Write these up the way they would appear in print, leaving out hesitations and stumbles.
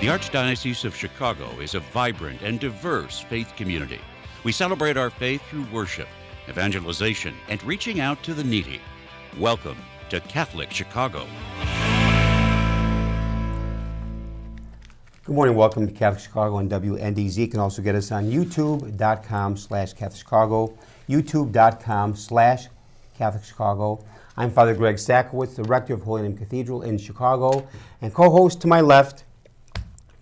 The Archdiocese of Chicago is a vibrant and diverse faith community. We celebrate our faith through worship, evangelization, and reaching out to the needy. Welcome to Catholic Chicago. Good morning. Welcome to Catholic Chicago on WNDZ. You can also get us on youtube.com/CatholicChicago, youtube.com/CatholicChicago. I'm Father Greg Sakowitz, the rector of Holy Name Cathedral in Chicago, and co-host to my left,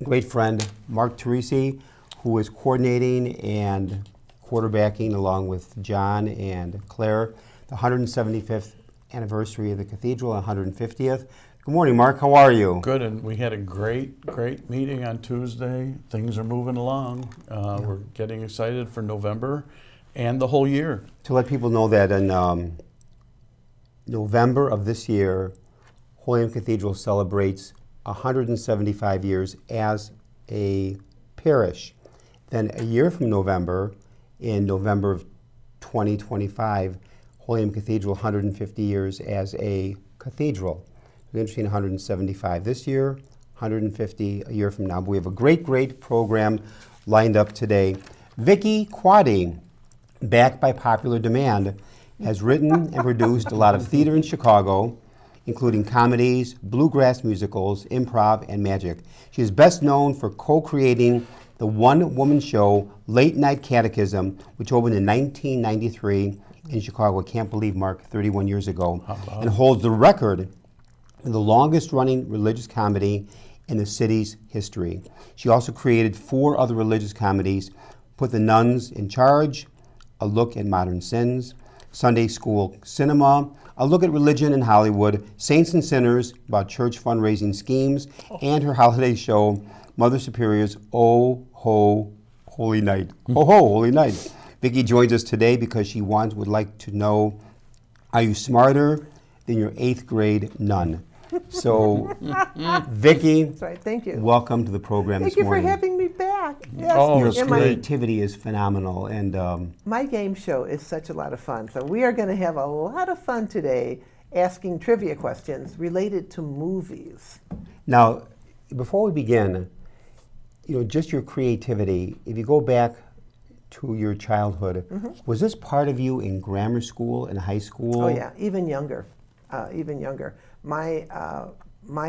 great friend Mark Teresi, who is coordinating and quarterbacking along with John and Claire the 175th anniversary of the cathedral, 150th. Good morning, Mark. How are you? Good, and we had a great meeting on Tuesday. Things are moving along. We're getting excited for November and the whole year. To let people know that in November of this year, Holy Name Cathedral celebrates 175 years as a parish. Then a year from November, in November of 2025, Holy Name Cathedral 150 years as a cathedral. It's interesting, 175 this year, 150 a year from now. But we have a great program lined up today. Vicki Quade, backed by popular demand, has written and produced a lot of theater in Chicago, including comedies, bluegrass musicals, improv, and magic. She is best known for co-creating the one-woman show Late Nite Catechism, which opened in 1993 in Chicago. I can't believe, Mark, 31 years ago, and holds the record for the longest-running religious comedy in the city's history. She also created 4 other religious comedies: Put the Nuns in Charge, A Look at Modern Sins, Sunday School Cinema, A Look at Religion in Hollywood, Saints and Sinners, about church fundraising schemes, and her holiday show, Mother Superior's Oh Ho Holy Night. Oh Ho Holy Night. Vicki joins us today because she would like to know, are you smarter than your 8th grade nun? So, Vicki, that's right. Thank you. Welcome to the program Thank this morning. you for having me back. Yes. Your creativity is phenomenal, and my game show is such a lot of fun. So we are going to have a lot of fun today asking trivia questions related to movies. Now, before we begin, just your creativity, if you go back to your childhood, was this part of you in grammar school and high school? Oh yeah, even younger. My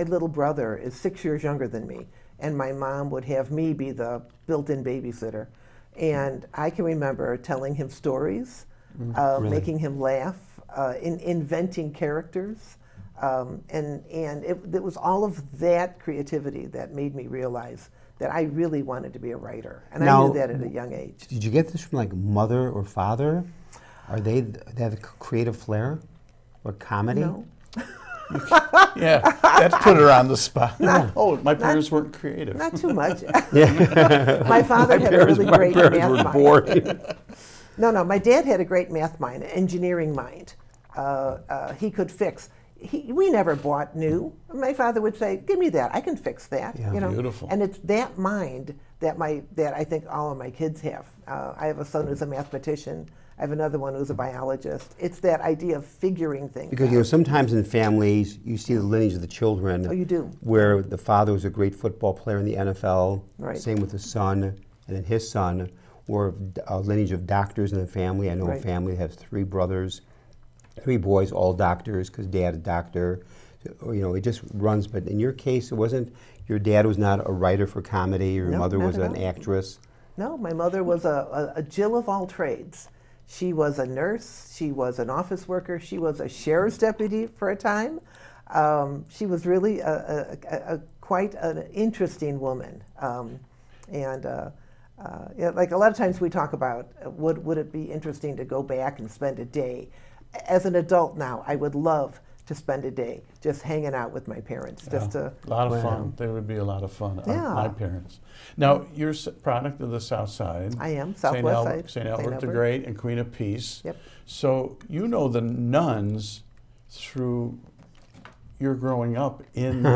little brother is 6 years younger than me, and my mom would have me be the built-in babysitter. And I can remember telling him stories, Really? making him laugh, inventing characters, and it was all of that creativity that made me realize that I really wanted to be a writer, and I knew that at a young age. Did you get this from like mother or father? They have a creative flair or comedy? No. Yeah, that's put her on the spot. My parents weren't creative. Not too much. My father had a really great math mind. No, my dad had a great math mind, engineering mind. He could fix. We never bought new. My father would say, "Give me that. I can fix that." Yeah. Beautiful. And it's that mind that I think all of my kids have. I have a son who's a mathematician. I have another one who's a biologist. It's that idea of figuring things Because out. sometimes in families you see the lineage of the children. Oh, you do. Where the father was a great football player in the NFL. Right. Same with the son, and then his son, or a lineage of doctors in the family. I know a family that has 3 brothers, 3 boys, all doctors, because dad is a doctor. So, it just runs. But in your case, it wasn't. Your dad was not a writer for comedy. Your mother was an actress. No, my mother was a Jill of all trades. She was a nurse. She was an office worker. She was a sheriff's deputy for a time. She was really quite an interesting woman. Like a lot of times we talk about, would it be interesting to go back and spend a day? As an adult now, I would love to spend a day just hanging out with my parents. Just a lot of fun. They would be a lot of fun. Yeah. My parents. Now, you're a product of the South Side. I am, Southwest Side. St. Albert the Great and Queen of Peace. Yep. So you know the nuns through your growing up in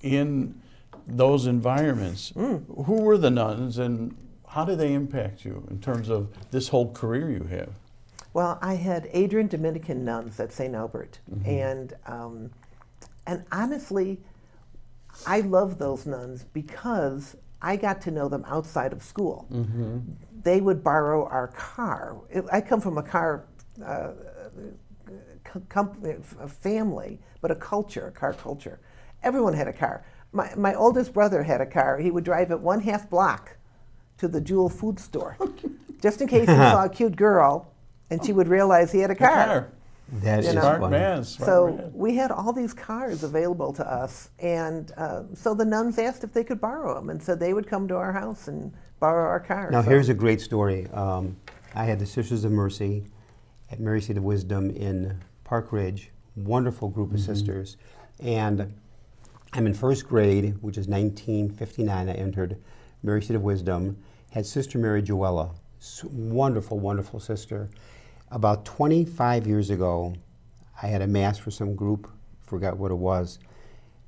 in those environments. Who were the nuns, and how did they impact you in terms of this whole career you have? Well, I had Adrian Dominican nuns at St. Albert, and honestly, I love those nuns because I got to know them outside of school. They would borrow our car. I come from a car a family, but a car culture. Everyone had a car. My oldest brother had a car. He would drive it 1/2 block to the Jewel food store, just in case he saw a cute girl, and she would realize he had a car. That is Smart funny. man. So we had all these cars available to us, and so the nuns asked if they could borrow them, and so they would come to our house and borrow our cars. Now So- here's a great story. I had the Sisters of Mercy at Mary Seat of Wisdom in Park Ridge, wonderful group of sisters, and I'm in first grade, which is 1959. I entered Mary Seat of Wisdom, had Sister Mary Joella, wonderful, wonderful sister. About 25 years ago, I had a mass for some group, forgot what it was,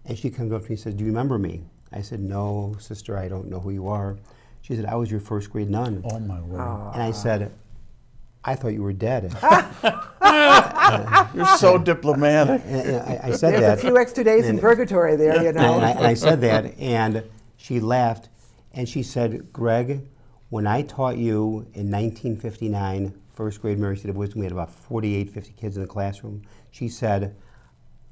and she comes up to me and says, "Do you remember me?" I said, "No, sister, I don't know who you are." She said, "I was your first grade nun." Oh my word. And I said, "I thought you were dead." You're so diplomatic. And I said There's that. a few extra days in purgatory there, you know. And I said that, and she laughed, and she said, "Greg, when I taught you in 1959, first grade Mary Seat of Wisdom, we had about 48, 50 kids in the classroom. She said,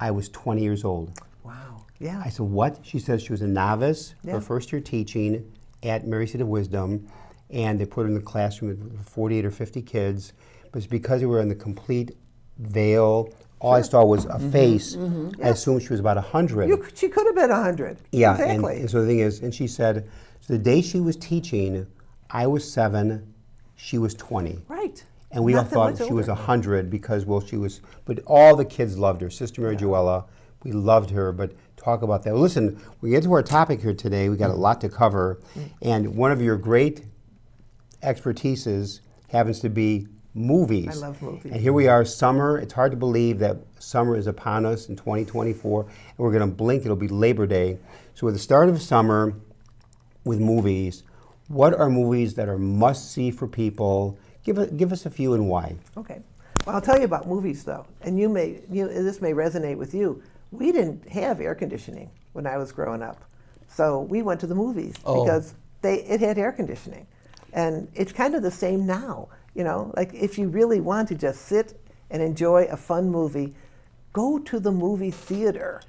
I was 20 years old." Wow. Yeah. I said, "What?" She said she was a novice, Yeah. her first year teaching at Mary Seat of Wisdom, and they put her in the classroom with 48 or 50 kids. But it's because they were in the complete veil. All I saw was a face. I assumed she was about 100. She could have been 100. Yeah, Exactly. and so the thing is, and she said, so the day she was teaching, I was 7, she was 20. Right. And we all Not that thought much she was older. 100 because, well, she was, but all the kids loved her. Sister Mary Joella, we loved her, but talk about that. Well, listen, we get to our topic here today. We got a lot to cover. And one of your great expertises happens to be movies. I love movies. And here we are, summer. It's hard to believe that summer is upon us in 2024. And we're going to blink, it'll be Labor Day. So at the start of summer with movies, what are movies that are must-see for people? Give us a few and why. Okay. Well, I'll tell you about movies, though, and this may resonate with you. We didn't have air conditioning when I was growing up, so we went to the movies because it had air conditioning, and it's kind of the same now. You know, like if you really want to just sit and enjoy a fun movie, go to the movie theater.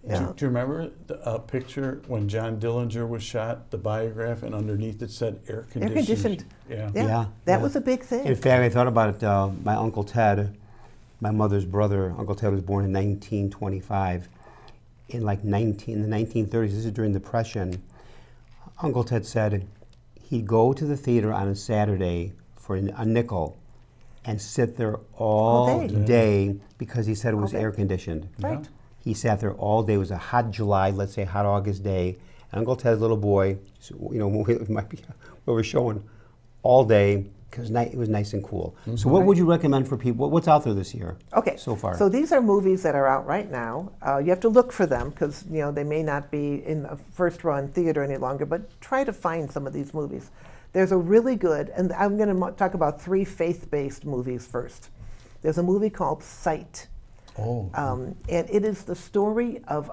Do you remember a picture when John Dillinger was shot, the biograph, and underneath it said air conditioned? Air conditioned. Yeah. Yeah. That was a big thing. In fact, I thought about it. My Uncle Ted, my mother's brother, Uncle Ted was born in 1925. In the 1930s, this is during the Depression, Uncle Ted said he'd go to the theater on a Saturday for a nickel and sit there all day because he said it was air conditioned. Right. Yeah. He sat there all day. It was a hot July, let's say hot August day. And Uncle Ted's little boy, you know, it might be what we're showing all day because it was nice and cool. So what would you recommend for people? What's out there this year? Okay. So far. So these are movies that are out right now. You have to look for them because they may not be in a first-run theater any longer. But try to find some of these movies. There's a really good, and I'm going to talk about 3 faith-based movies first. There's a movie called Sight. And it is the story of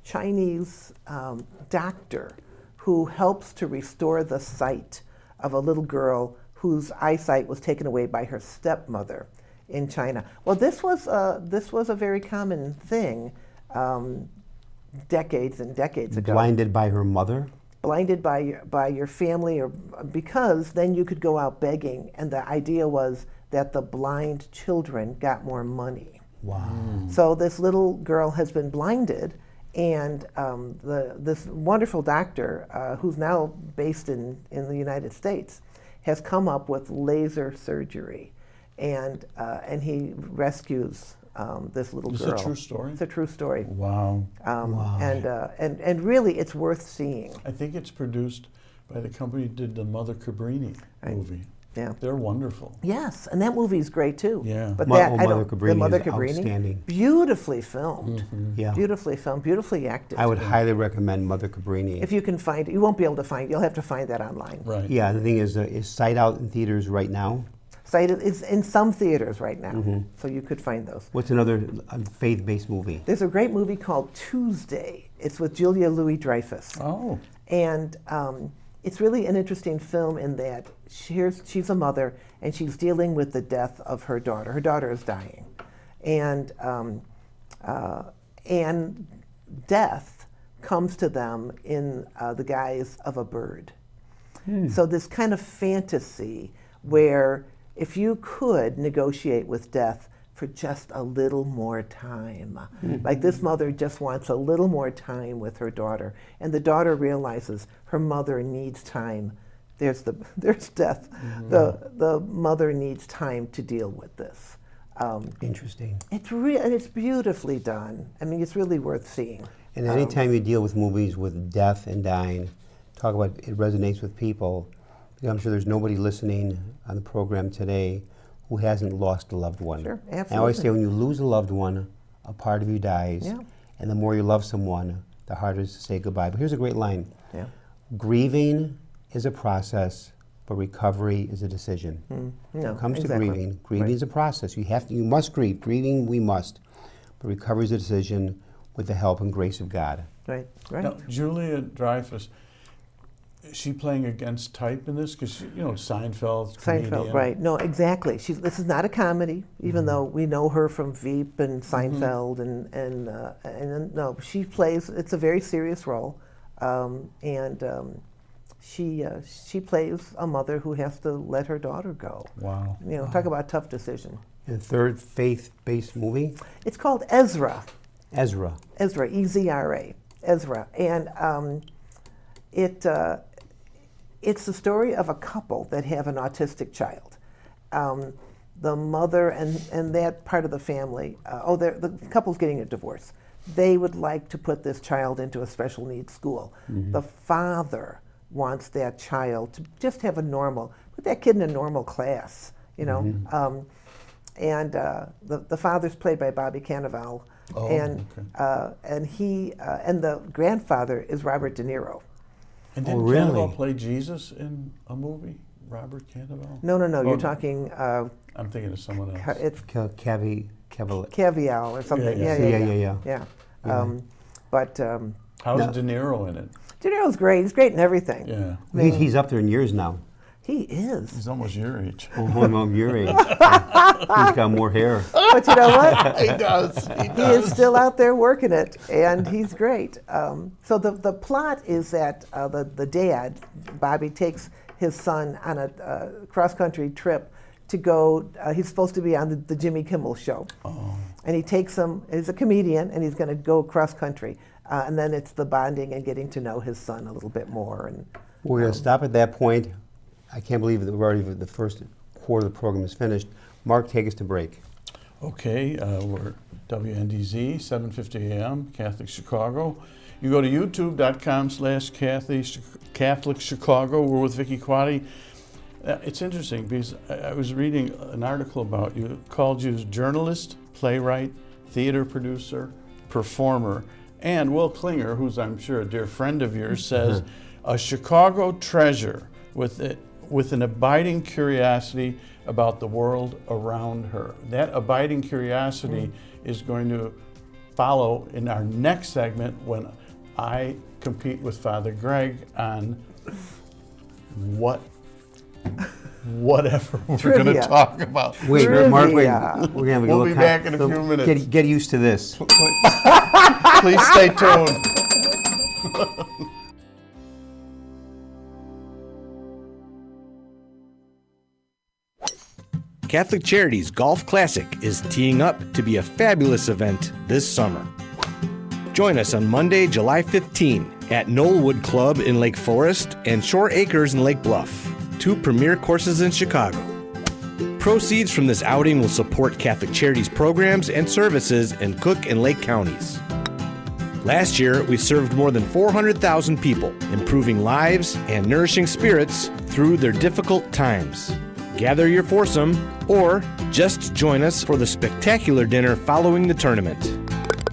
Chinese doctor who helps to restore the sight of a little girl whose eyesight was taken away by her stepmother in China. Well, this was a very common thing decades and decades ago. Blinded by her mother? Blinded by your family, or because then you could go out begging, and the idea was that the blind children got more money. Wow. So this little girl has been blinded, and this wonderful doctor, who's now based in the United States, has come up with laser surgery, and he rescues this little girl. It's a true story? It's a true story. Wow. And really, it's worth seeing. I think it's produced by the company that did the Mother Cabrini movie. Yeah. They're wonderful. Yes, and that movie's great too. Yeah. But Mother the Cabrini Mother is Cabrini, outstanding. beautifully filmed. Yeah. Beautifully filmed, beautifully acted. I would highly recommend Mother Cabrini. If you can find it, you won't be able to find it. You'll have to find that online. Right. Yeah, the thing is Sight out in theaters right now? Sight is in some theaters right now, so you could find those. What's another faith-based movie? There's a great movie called Tuesday. It's with Julia Louis-Dreyfus. Oh. And it's really an interesting film in that she's a mother and she's dealing with the death of her daughter. Her daughter is dying. And death comes to them in the guise of a bird. So this kind of fantasy where if you could negotiate with death for just a little more time. Like this mother just wants a little more time with her daughter, and the daughter realizes her mother needs time. There's death. The mother needs time to deal with this. Interesting. It's beautifully done. I mean, it's really worth seeing. And anytime you deal with movies with death and dying, talk about it resonates with people. I'm sure there's nobody listening on the program today who hasn't lost a loved one. Sure, absolutely. I always say when you lose a loved one, a part of you dies. Yeah. And the more you love someone, the harder it is to say goodbye. But here's a great line. Yeah. Grieving is a process, but recovery is a decision. No, When it comes exactly. to grieving is a process. You must grieve. Grieving, we must. But recovery is a decision with the help and grace of God. Right, right. Now, Julia Dreyfus, is she playing against type in this? Because, Seinfeld, Seinfeld, comedian. right. No, exactly. This is not a comedy, even though we know her from Veep and Seinfeld, and no, she plays, it's a very serious role, she plays a mother who has to let her daughter go. Wow. Talk about a tough decision. And the third faith-based movie, It's called Ezra. Ezra. Ezra, E-Z-R-A, Ezra. And it's the story of a couple that have an autistic child. The mother and that part of the family, the couple's getting a divorce. They would like to put this child into a special needs school. The father wants that child to just have put that kid in a normal class, And the father's played by Bobby Cannavale. And the grandfather is Robert De Niro. And didn't really? Cannavale play Jesus in a movie? Robert Cannavale? No, Oh, you're talking, I'm thinking of someone else. it's Cavill. Cavial or something. Yeah. But How's De Niro in it? De Niro's great. He's great in everything. Yeah. He's up there in years now. He is. He's almost your age. Oh, I'm your age. He's got more hair. But you know what? He does. He is still out there working it, and he's great. So the plot is that the dad, Bobby, takes his son on a cross-country trip to go, he's supposed to be on the Jimmy Kimmel show. Oh. And he takes him, he's a comedian, and he's going to go cross-country. And then it's the bonding and getting to know his son a little bit more. And We're going to stop at that point. I can't believe that we're already the first quarter of the program is finished. Mark, take us to break. Okay, we're WNDZ, 7:50 a.m., Catholic Chicago. You go to youtube.com/Catholic Chicago. We're with Vicki Quade. It's interesting because I was reading an article about you. It called you journalist, playwright, theater producer, performer, and Will Klinger, who's I'm sure a dear friend of yours, says a Chicago treasure with an abiding curiosity about the world around her. That abiding curiosity is going to follow in our next segment when I compete with Father Greg on whatever we're going to Trivia. talk about. Wait, Mark, wait. Trivia. We're gonna have a We'll little be back in a few minutes. Get used to this. Please stay tuned. Catholic Charities Golf Classic is teeing up to be a fabulous event this summer. Join us on Monday, July 15 at Knollwood Club in Lake Forest and Shore Acres in Lake Bluff, two premier courses in Chicago. Proceeds from this outing will support Catholic Charities programs and services in Cook and Lake counties. Last year, we served more than 400,000 people, improving lives and nourishing spirits through their difficult times. Gather your foursome, or just join us for the spectacular dinner following the tournament.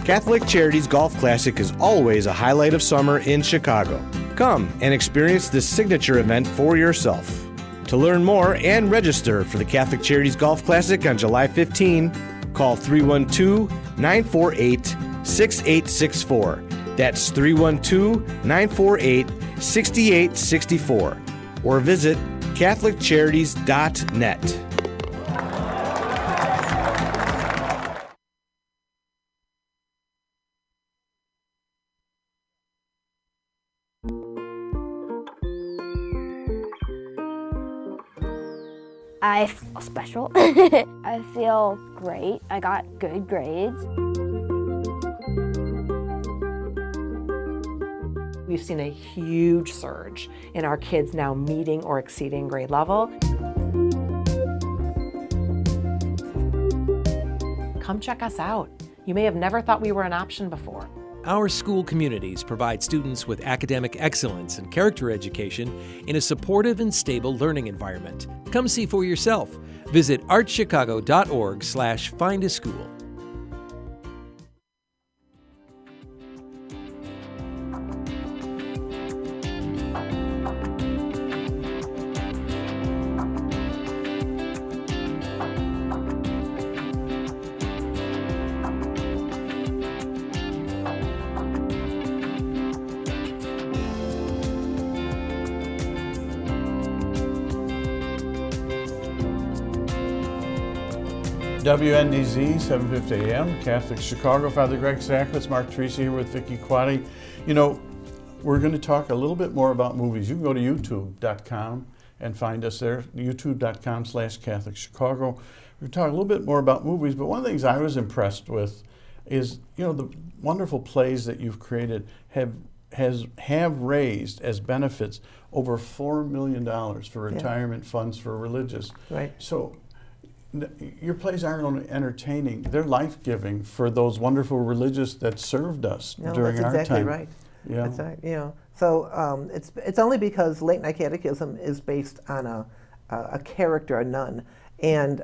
Catholic Charities Golf Classic is always a highlight of summer in Chicago. Come and experience this signature event for yourself. To learn more and register for the Catholic Charities Golf Classic on July 15, call 312-948-6864. That's 312-948-6864 or visit CatholicCharities.net. I feel special. I feel great. I got good grades. We've seen a huge surge in our kids now meeting or exceeding grade level. Come check us out. You may have never thought we were an option before. Our school communities provide students with academic excellence and character education in a supportive and stable learning environment. Come see for yourself. Visit artchicago.org/findaschool. WNDZ, 750 AM, Catholic Chicago. Father Greg Sacklitz, Mark Teresi here with Vicki Quade. You know, we're going to talk a little bit more about movies. You can go to youtube.com and find us there, youtube.com/CatholicChicago. We're going to talk a little bit more about movies, but one of the things I was impressed with is, you know, the wonderful plays that you've created have raised as benefits over $4 million for retirement funds for religious. Right. So your plays aren't only entertaining, they're life-giving for those wonderful religious that served us during our time. That's exactly right. Yeah. That's right. You know, so it's only because Late Nite Catechism is based on a character, a nun, and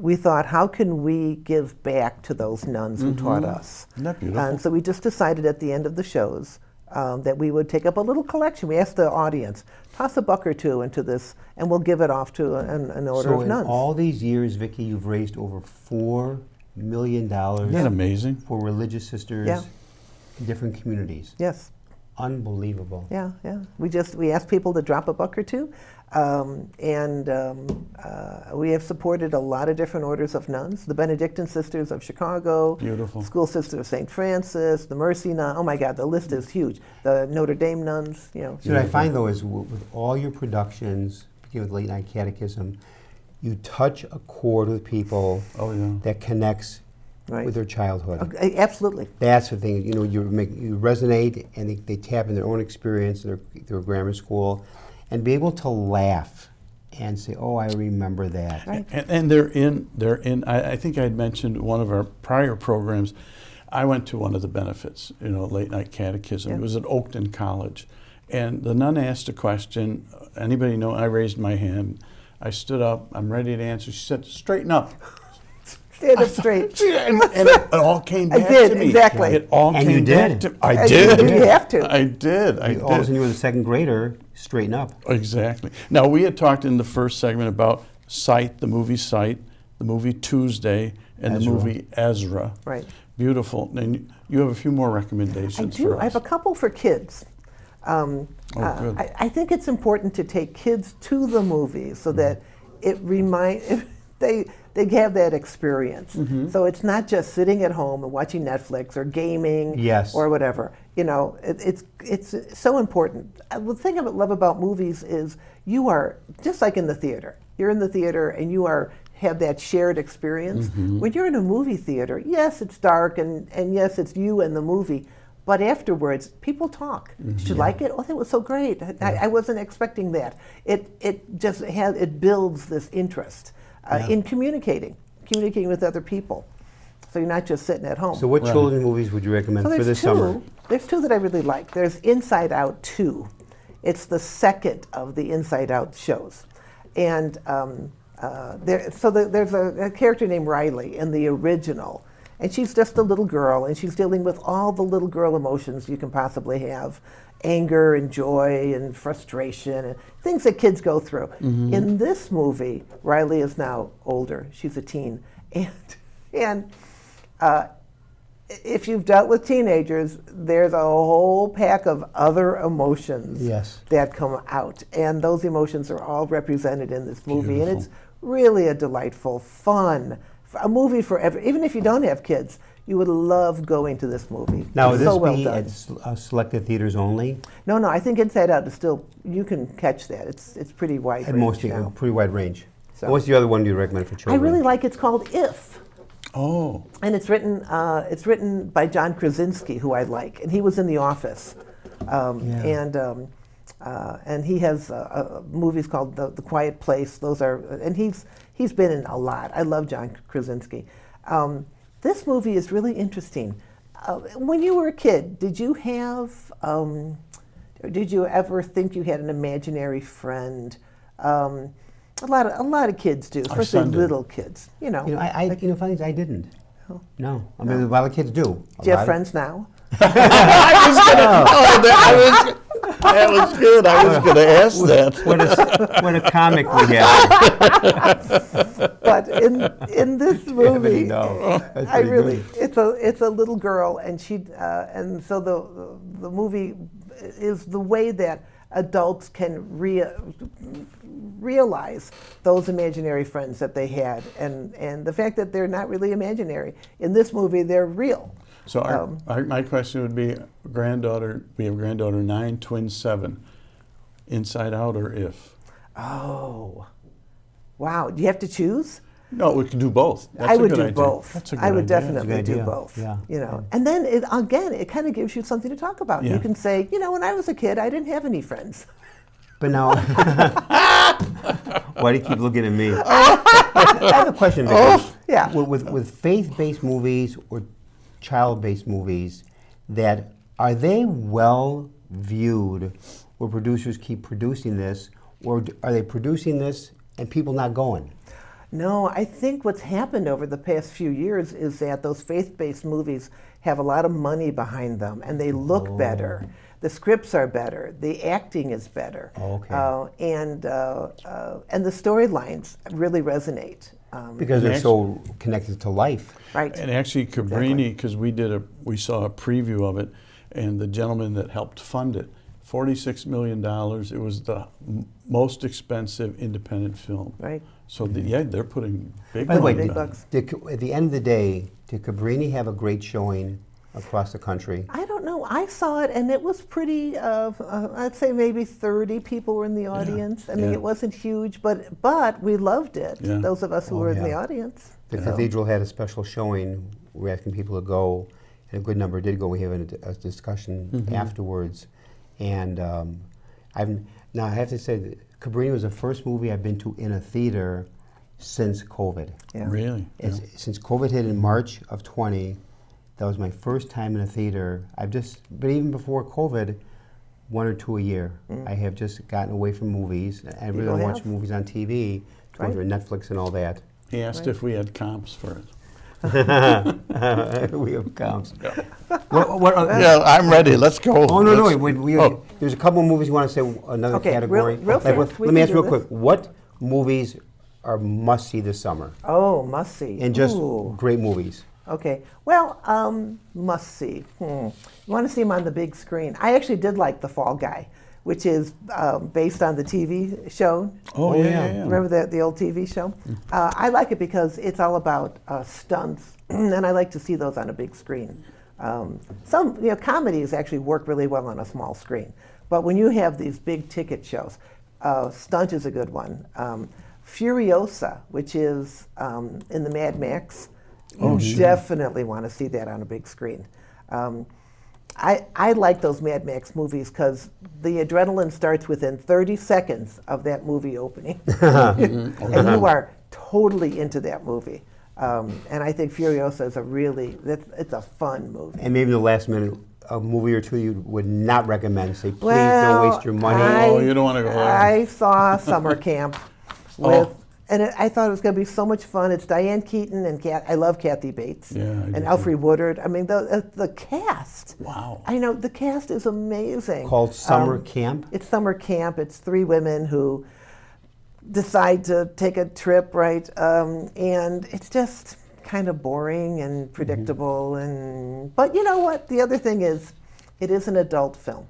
we thought, how can we give back to those nuns who taught us? Isn't that beautiful? And so we just decided at the end of the shows that we would take up a little collection. We asked the audience, toss a buck or two into this, and we'll give it off to an order of nuns. So in all these years, Vicki, you've raised over $4 million. Isn't that amazing? For religious sisters in different communities. Yes. Unbelievable. Yeah, yeah. We asked people to drop a buck or two, and we have supported a lot of different orders of nuns. The Benedictine Sisters of Chicago, Beautiful. School Sisters of St. Francis, the Mercy Nun. Oh my God, the list is huge. The Notre Dame nuns. You know. So what I find though is with all your productions, beginning with Late Nite Catechism, you touch a chord with people that connects with their childhood. Absolutely. That's the thing. You know, you resonate, and they tap in their own experience, their grammar school, and be able to laugh and say, "Oh, I remember that." Right. And they're in. I think I had mentioned one of our prior programs. I went to one of the benefits, you know, Late Nite Catechism. It was at Oakton College, and the nun asked a question. Anybody know? I raised my hand. I stood up. I'm ready to answer. She said, "Straighten up." Stand up straight. And it all came back to me. Exactly. It all And came you did. back to I did. You have to. I did. All of a sudden, you were the second grader. Straighten up. Exactly. Now, we had talked in the first segment about Sight, the movie Sight, the movie Tuesday, and the movie Ezra. Right. Beautiful. And you have a few more recommendations I do. for us. I have a couple for kids. Good. I think it's important to take kids to the movies so that they have that experience. So it's not just sitting at home and watching Netflix or gaming or whatever. You know, it's so important. The thing I love about movies is you are, just like in the theater, you're in the theater and you have that shared experience. When you're in a movie theater, yes, it's dark and yes, it's you and the movie, but afterwards, people talk. Did you like it? Oh, that was so great. I wasn't expecting that. It builds this interest in communicating with other people. So you're not just sitting at home. So what children's movies would you recommend for this summer? There's two that I really like. There's Inside Out 2. It's the second of the Inside Out shows. And there's a character named Riley in the original. And she's just a little girl, and she's dealing with all the little girl emotions you can possibly have. Anger and joy and frustration and things that kids go through. In this movie, Riley is now older. She's a teen. And if you've dealt with teenagers, there's a whole pack of other emotions Yes. that come out. And those emotions are all represented in this movie. And Beautiful. it's really a delightful, fun, a movie for even if you don't have kids, you would love going to this movie. Now, It's would this so well be done. at selected theaters only? No, I think Inside Out is still, you can catch that. It's pretty wide At range most, a now. pretty wide range. So- What's the other one you recommend for I children? really like, it's called If. Oh, And it's written by John Krasinski, who I like, and he was in The Office, and he has movies called The Quiet Place. Those are, and he's been in a lot. I love John Krasinski. This movie is really interesting. When you were a kid, did you ever think you had an imaginary friend? A lot of kids do, especially son did. little kids. You know, funny thing, I didn't. No. I mean, a lot of kids do. Do you have friends now? that was good. I was going to ask that. What a comic we have. But in this movie, No, that's I pretty really, good. it's a little girl, and and so the movie is the way that adults can realize those imaginary friends that they had, and the fact that they're not really imaginary. In this movie, they're real. So my question would be, granddaughter, we have granddaughter 9, twin 7, Inside Out or If? Oh, wow! Do you have to choose? No, we could do both. That's I a would good do idea. both. That's a good I would idea. definitely That's a do good idea. both. Yeah, You know, and then it kind of gives you something to talk about. Yeah. You can say, you know, when I was a kid, I didn't have any friends. But now, why do you keep looking at me? I have a question, Vicki. Yeah. With faith-based movies or child-based movies, that are they well viewed, where producers keep producing this, or are they producing this and people not going? No, I think what's happened over the past few years is that those faith-based movies have a lot of money behind them, and they look better. The scripts are better. The acting is better. Okay. And the storylines really resonate. Because they're Next. so connected to life. Right. And actually, Cabrini, because we saw a preview of it, and the gentleman that helped fund it, $46 million. It was the most expensive independent film. Right. So they're putting big By the way, money Big behind bucks. at the end of the day, did Cabrini have a great showing across the country? I don't know. I saw it, and it was pretty. I'd say maybe 30 people were in the audience. I mean, yeah. it wasn't huge, but we loved it. Yeah. Those of us who Oh, were in the yeah. audience. The So- cathedral had a special showing. We're asking people to go, and a good number did go. We have a discussion afterwards, and I have to say that Cabrini was the first movie I've been to in a theater since COVID. Yeah. Really? Since COVID hit in March of 20, that was my first time in a theater. But even before COVID, 1 or 2 a year. I have just gotten away from movies. I really People don't watch have. movies on TV, Right. or Netflix and all that. He asked if we had comps for it. We have comps. Yeah. What, I'm ready. Let's go. oh, no, Let's- there's a couple of movies you want to say another Okay, category. real fast, we let me can ask you do real this. quick. What movies are must-see this summer? Oh, must see. And just Ooh. great movies. Okay. Well, must see. You want to see him on the big screen. I actually did like The Fall Guy, which is based on the TV show. Oh, yeah. Remember the old TV show? I like it because it's all about stunts, and I like to see those on a big screen. Some comedies actually work really well on a small screen, but when you have these big ticket shows, stunt is a good one. Furiosa, which is in the Mad Max, you definitely want to see that on a big screen. I like those Mad Max movies because the adrenaline starts within 30 seconds of that movie opening. And you are totally into that movie. And I think Furiosa is it's a fun movie. And maybe in the last minute, a movie or two you would not recommend. Say, please Well, don't waste your money. Oh, you don't want to go there. I saw Summer Camp with, I thought it was going to be so much fun. It's Diane Keaton and I love Kathy Bates Yeah, I do and too. Alfred Woodard. I mean, the cast. Wow. I know the cast is amazing. Called Summer Camp? It's Summer Camp. It's 3 women who decide to take a trip, right? And it's just kind of boring and predictable. But you know what? The other thing is, it is an adult film.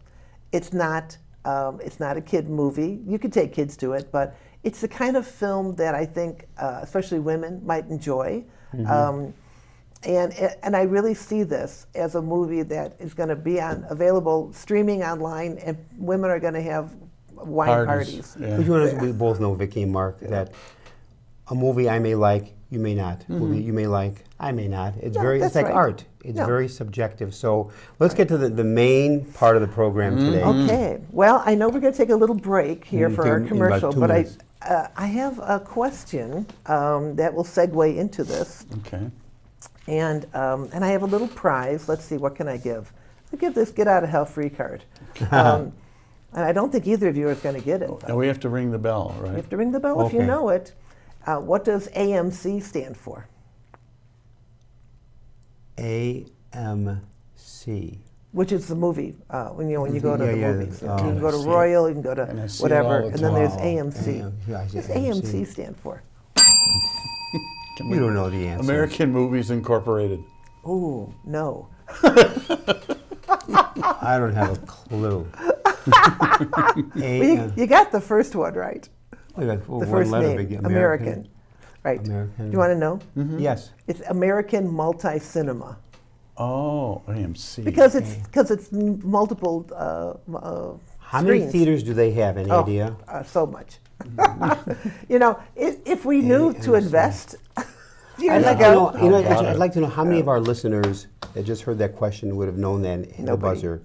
It's not a kid movie. You could take kids to it, but it's the kind of film that I think, especially women, might enjoy. And I really see this as a movie that is going to be available streaming online, and women are going to have wine parties. Yeah. We both know, Vicki and Mark, that a movie I may like, you may not. Movie you may like, I may not. It's it's like art. It's very subjective. So let's get to the main part of the program today. Okay. Well, I know we're going to take a little break here for our commercial, but I have a question that will segue into this. Okay. And I have a little prize. Let's see, what can I give? I'll give this get out of hell free card. And I don't think either of you is going to get it. And we have to ring the bell, right? You have to ring the bell if you know it. What does AMC stand for? AMC. Which is the movie, when you go to the movies. You can go to I see Royal, you can go to And I see it whatever, all the and then there's time. AMC. What does AMC stand for? You don't know the answer. American Movies Incorporated. Ooh, no. I don't have a clue. Well, you got the first one right. The one first letter, name, big American. Right. American. Do you want to know? Yes. It's American Multi-Cinema. Oh, AMC. Because it's multiple How many screens. theaters do they have? Any idea? So much. You know, if we knew to invest years ago. I'd like to know how many of our listeners that just heard that question would have known that in the buzzer.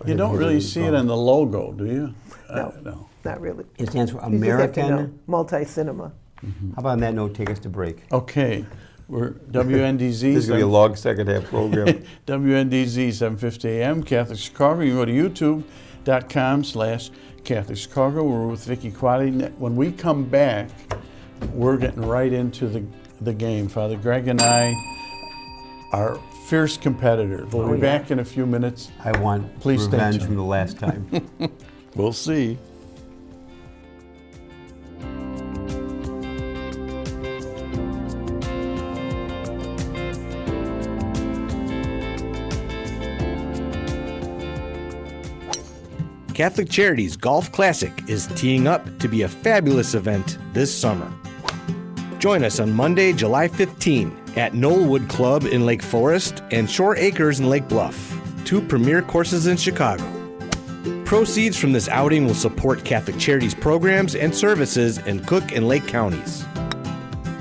You don't really see it on the logo, do you? No, not really. It stands for You just have to know. American. Multi-Cinema. How about on that note, take us to break. Okay. We're WNDZ. This is going to be a long second half program. WNDZ 750 AM, Catholic Chicago. You can go to youtube.com/Catholic Chicago. We're with Vicki Quade. When we come back, we're getting right into the game. Father Greg and I are fierce competitors. We'll be back in a few minutes. I want Please stay revenge tuned. from the last time. We'll see. Catholic Charities Golf Classic is teeing up to be a fabulous event this summer. Join us on Monday, July 15 at Knollwood Club in Lake Forest and Shore Acres in Lake Bluff, two premier courses in Chicago. Proceeds from this outing will support Catholic Charities programs and services in Cook and Lake counties.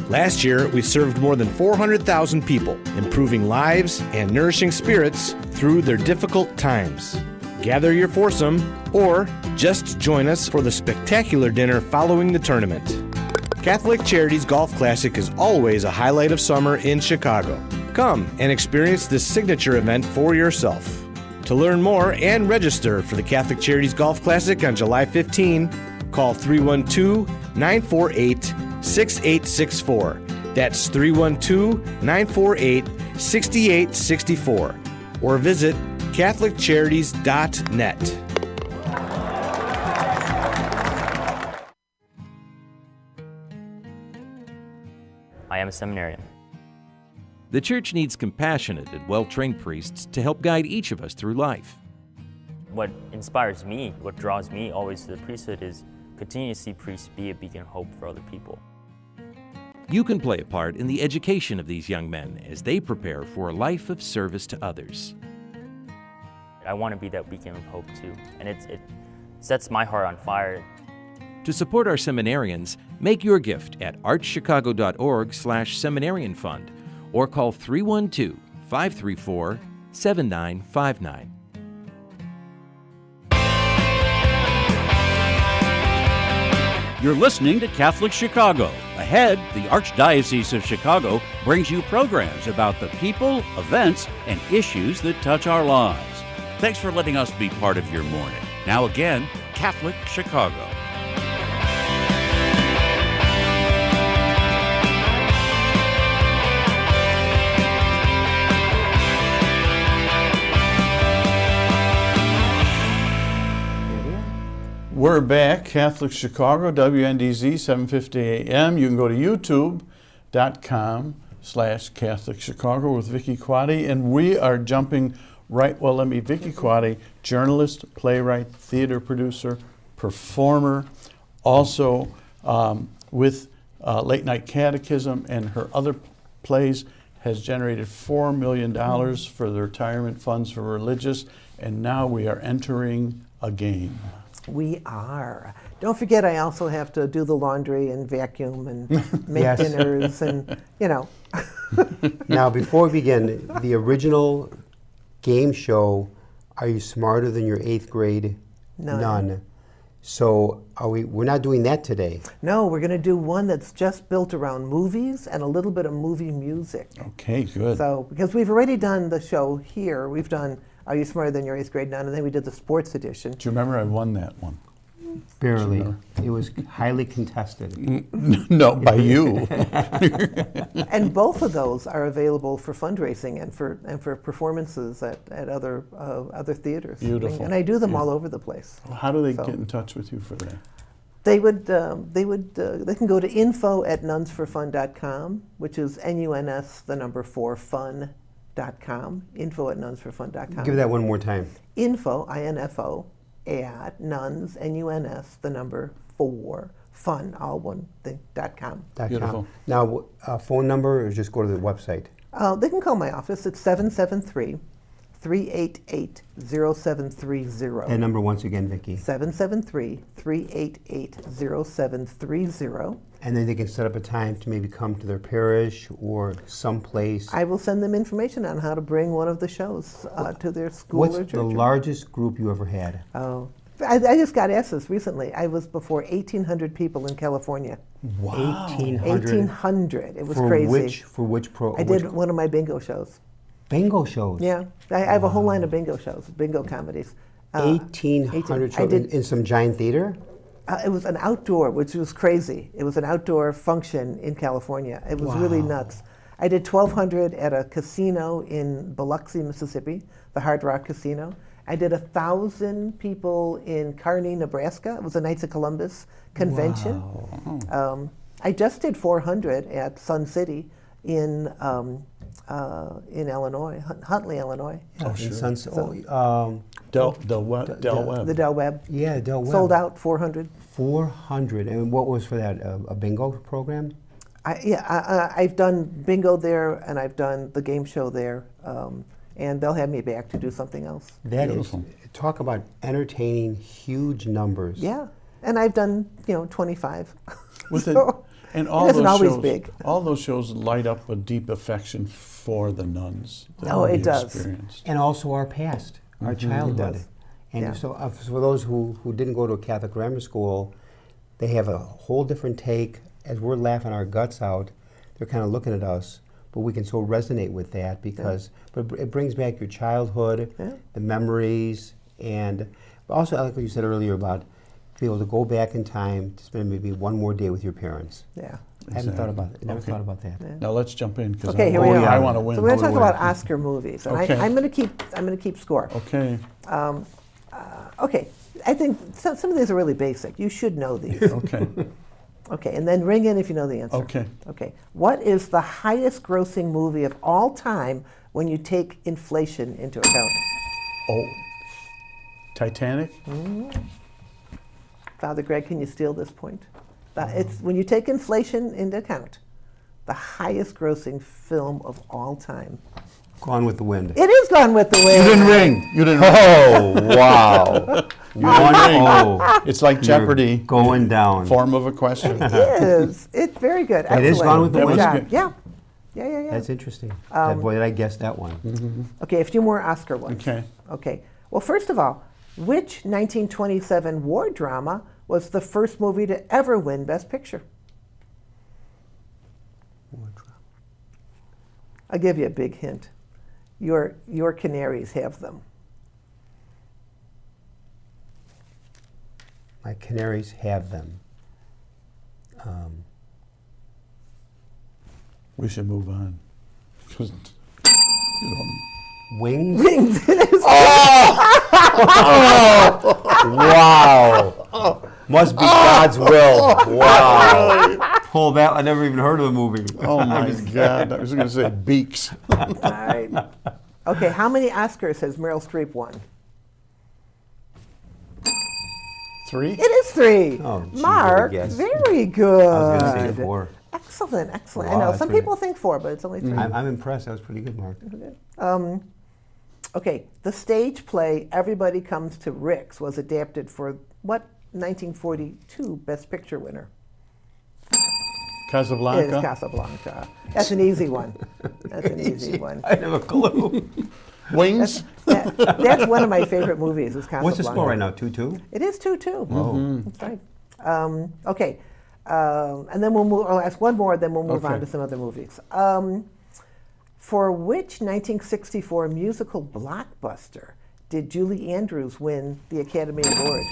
Last year, we served more than 400,000 people, improving lives and nourishing spirits through their difficult times. Gather your foursome, or just join us for the spectacular dinner following the tournament. Catholic Charities Golf Classic is always a highlight of summer in Chicago. Come and experience this signature event for yourself. To learn more and register for the Catholic Charities Golf Classic on July 15, call 312-948-6864. That's 312-948-6864. Or visit CatholicCharities.net. I am a seminarian. The Church needs compassionate and well-trained priests to help guide each of us through life. What inspires me, what draws me always to the priesthood is continue to see priests be a beacon of hope for other people. You can play a part in the education of these young men as they prepare for a life of service to others. I want to be that beacon of hope too, and it sets my heart on fire. To support our seminarians, make your gift at archchicago.org/seminarian-fund or call 312-534-7959. You're listening to Catholic Chicago. Ahead, the Archdiocese of Chicago brings you programs about the people, events, and issues that touch our lives. Thanks for letting us be part of your morning. Now again, Catholic Chicago. We're back, Catholic Chicago, WNDZ 750 AM. You can go to youtube.com /CatholicChicago with Vicki Quade, and we are jumping right. Well, Vicki Quade, journalist, playwright, theater producer, performer, also with Late Nite Catechism and her other plays, has generated $4 million for the retirement funds for religious, and now we are entering a game. We are. Don't forget, I also have to do the laundry and vacuum and make Yes. dinners and, you know. Now, before we begin, the original game show, Are You Smarter Than Your 8th Grade Nun? So we're not doing that today. No, we're going to do one that's just built around movies and a little bit of movie music. Okay, good. So, because we've already done the show here, we've done Are You Smarter Than Your 8th Grade Nun? And then we did the sports edition. Do you remember I won that one? Barely. Sure. It was highly contested. No, by you. And both of those are available for fundraising and for performances at other theaters. Beautiful. And I do them all over the place. How do they So- get in touch with you for that? They can go to info@nuns4fun.com, which is NUNS4fun.com. Info@nuns4fun.com. Give that one more time. Info, INFO, at nuns, NUNS4 fun, all one thing, .com. Beautiful. Now, phone number, or just go to the website? They can call my office at 773-388-0730. That number once again, Vicki. 773-388-0730. And then they can set up a time to maybe come to their parish or someplace. I will send them information on how to bring one of the shows to their school What's or church. the largest group you ever had? Oh, I just got asked this recently. I was before 1,800 people in California. Wow. 1,800. It was For crazy. which I did one of my bingo shows. bingo shows? Yeah, I have a whole line of bingo shows, bingo comedies. 1,800 I shows did- in some giant theater? It was an outdoor, which was crazy. It was an outdoor function in California. It was really nuts. I did 1,200 at a casino in Biloxi, Mississippi, the Hard Rock Casino. I did 1,000 people in Kearney, Nebraska. It was a Knights of Columbus convention. I just did 400 at Sun City in Illinois, Huntley, Illinois. Oh, sure. Del Webb. The Del Webb. Yeah, Del Webb. Sold out 400. 400. And what was for that? A bingo program? I've done bingo there, and I've done the game show there, and they'll have me back to do something else. That is, Beautiful. talk about entertaining huge numbers. Yeah, and I've done 25. With So, it, and it all isn't those always shows, big. all those shows light up a deep affection for the nuns. that Oh, we it does. experienced. And also our past, our childhood. does. And Yeah. so for those who didn't go to a Catholic grammar school, they have a whole different take. As we're laughing our guts out, they're kind of looking at us, but we can so resonate with that because but it brings back your childhood, the memories, and but also I like what you said earlier about to be able to go back in time to spend maybe one more day with your parents. Yeah. I haven't thought about it. Never Okay. thought about that. Now let's jump in because Okay, here we are. I want to win. So we're going to talk Win. about Oscar movies, and Okay. I'm going to keep score. Okay. Okay, I think some of these are really basic. You should know these. Okay. Okay, and then ring in if you know the answer. Okay. Okay. What is the highest grossing movie of all time when you take inflation into account? Oh, Titanic. Father Greg, can you steal this point? It's when you take inflation into account, the highest grossing film of all time. Gone with the Wind. It is Gone with the Wind. You didn't ring. You didn't ring. Oh, wow. 1-0. It's like Jeopardy. Going down. Form of a question. It is. It's very good. It is Excellent. Gone with the Good Wind? job. That was Yeah. Yeah. That's interesting. Boy, did I guess that one. Okay, a few more Oscar ones. Okay. Okay. Well, first of all, which 1927 war drama was the first movie to ever win Best Picture? I'll give you a big hint. Your canaries have them. My canaries have them. We should move on. 'Cause you don't. Wings? Rings. Wow. Must be God's will. Wow. pull that. I never even heard of the movie. Oh my God! I was going to say Beaks. All right. Okay, how many Oscars has Meryl Streep won? 3? It is 3. Oh, geez, Mark, I guess. very good. I was going to say 4. Excellent, excellent. Wow, I know that's some really- people think 4, but it's only 3. I'm impressed. That was pretty good, Mark. Okay, the stage play Everybody Comes to Rick's was adapted for what 1942 Best Picture winner? Casablanca. It is Casablanca. That's an easy one. That's an easy one. I have a clue. Wings. That's one of my favorite movies. Is Casablanca. What's the score right now? 2-2? It is 2-2. Oh. That's right. Okay, and then we'll move. I'll ask one more, then we'll move on Okay. to some other movies. For which 1964 musical blockbuster did Julie Andrews win the Academy Award?